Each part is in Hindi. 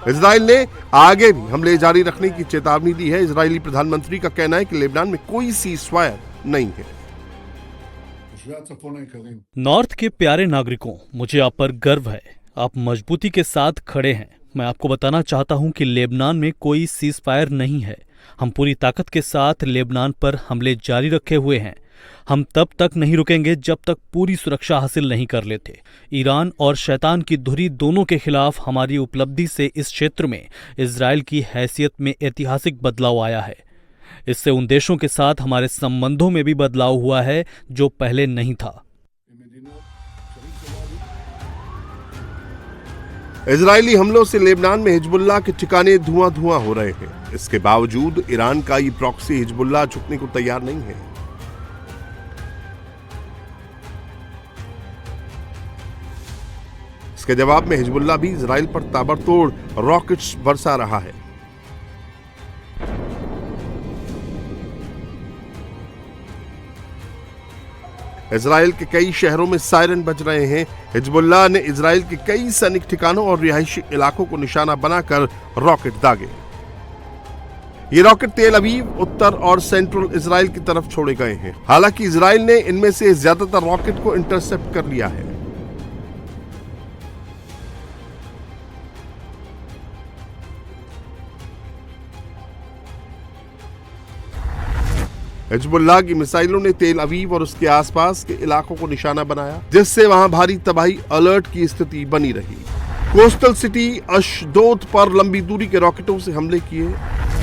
इजराइल ने आगे भी हमले जारी रखने की चेतावनी दी है। इजरायली प्रधानमंत्री का कहना है कि लेबनान में कोई सीज़फायर नहीं है। नॉर्थ के प्यारे नागरिकों, मुझे आप पर गर्व है। आप मजबूती के साथ खड़े हैं। मैं आपको बताना चाहता हूं कि लेबनान में कोई सीज़फायर नहीं है। हम पूरी ताकत के साथ लेबनान पर हमले जारी रखे हुए हैं। हम तब तक नहीं रुकेंगे जब तक पूरी सुरक्षा हासिल नहीं कर लेते। ईरान और शैतान की धुरी दोनों के खिलाफ हमारी उपलब्धि से इस क्षेत्र में इजराइल की हैसियत में ऐतिहासिक बदलाव आया है। इससे उन देशों के साथ हमारे संबंधों में भी बदलाव हुआ है जो पहले नहीं था। इजरायली हमलों से लेबनान में हिजबुल्लाह के ठिकाने धुआं धुआं हो रहे हैं। इसके बावजूद ईरान का ये प्रॉक्सी हिजबुल्लाह झुकने को तैयार नहीं है। इसके जवाब में हिजबुल्लाह भी इजराइल पर ताबड़तोड़ रॉकेट्स बरसा रहा है। इजराइल के कई शहरों में सायरन बज रहे हैं। हिजबुल्लाह ने इजराइल के कई सैनिक ठिकानों और रिहायशी इलाकों को निशाना बनाकर रॉकेट दागे। ये रॉकेट तेल अवीव, उत्तर और सेंट्रल इजराइल की तरफ छोड़े गए हैं। हालांकि इजराइल ने इनमें से ज्यादातर रॉकेट को इंटरसेप्ट कर लिया है। हिजबुल्लाह की मिसाइलों ने तेल अवीव और उसके आसपास के इलाकों को निशाना बनाया, जिससे वहां भारी तबाही अलर्ट की स्थिति बनी रही। कोस्टल सिटी अशदोद पर लंबी दूरी के रॉकेटों से हमले किए।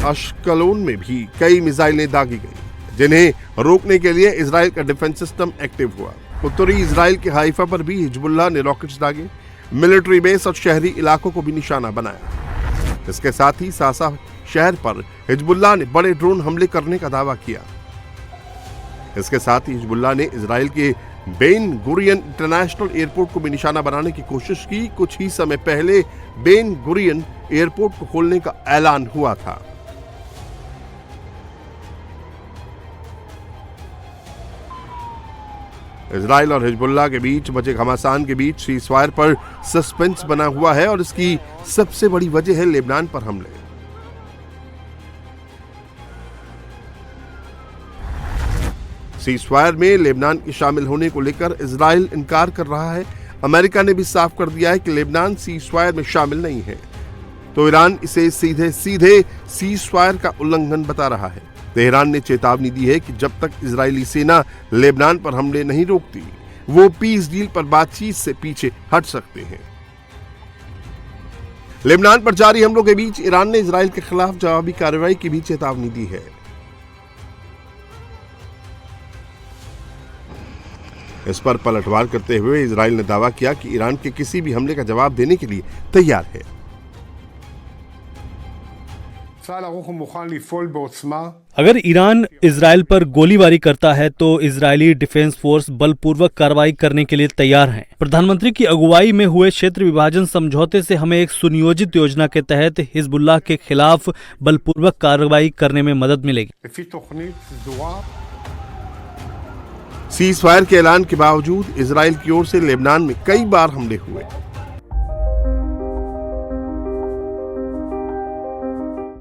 अशकलोन में भी कई मिसाइलें दागी गई, जिन्हें रोकने के लिए इजराइल का डिफेंस सिस्टम एक्टिव हुआ। उत्तरी इजराइल के हाइफा पर भी हिजबुल्लाह ने रॉकेट्स दागे। मिलिट्री बेस और शहरी इलाकों को भी निशाना बनाया। इसके साथ ही सासा शहर पर हिजबुल्लाह ने बड़े ड्रोन हमले करने का दावा किया। इसके साथ ही हिजबुल्लाह ने इजराइल के बेन गुरियन इंटरनेशनल एयरपोर्ट को भी निशाना बनाने की कोशिश की। कुछ ही समय पहले बेन गुरियन एयरपोर्ट को खोलने का ऐलान हुआ था। इजराइल और हिजबुल्लाह के बीच मचे घमासान के बीच सीज़फायर पर सस्पेंस बना हुआ है और इसकी सबसे बड़ी वजह है लेबनान पर हमले। सीज़फायर में लेबनान के शामिल होने को लेकर इजराइल इनकार कर रहा है। अमेरिका ने भी साफ कर दिया है कि लेबनान सीज़फायर में शामिल नहीं है, तो ईरान इसे सीधे सीधे सीज़फायर का उल्लंघन बता रहा है। तेहरान ने चेतावनी दी है कि जब तक इजरायली सेना लेबनान पर हमले नहीं रोकती, वो पीस डील पर बातचीत से पीछे हट सकते हैं। लेबनान पर जारी हमलों के बीच ईरान ने इजराइल के खिलाफ जवाबी कार्रवाई की भी चेतावनी दी है। इस पर पलटवार करते हुए इजराइल ने दावा किया कि ईरान के किसी भी हमले का जवाब देने के लिए तैयार है। अगर ईरान इजराइल पर गोलीबारी करता है तो इजरायली डिफेंस फोर्स बलपूर्वक कार्रवाई करने के लिए तैयार हैं। प्रधानमंत्री की अगुवाई में हुए क्षेत्र विभाजन समझौते से हमें एक सुनियोजित योजना के तहत हिजबुल्लाह के खिलाफ बलपूर्वक कार्रवाई करने में मदद मिलेगी। सीज़फायर के ऐलान के बावजूद इजराइल की ओर से लेबनान में कई बार हमले हुए।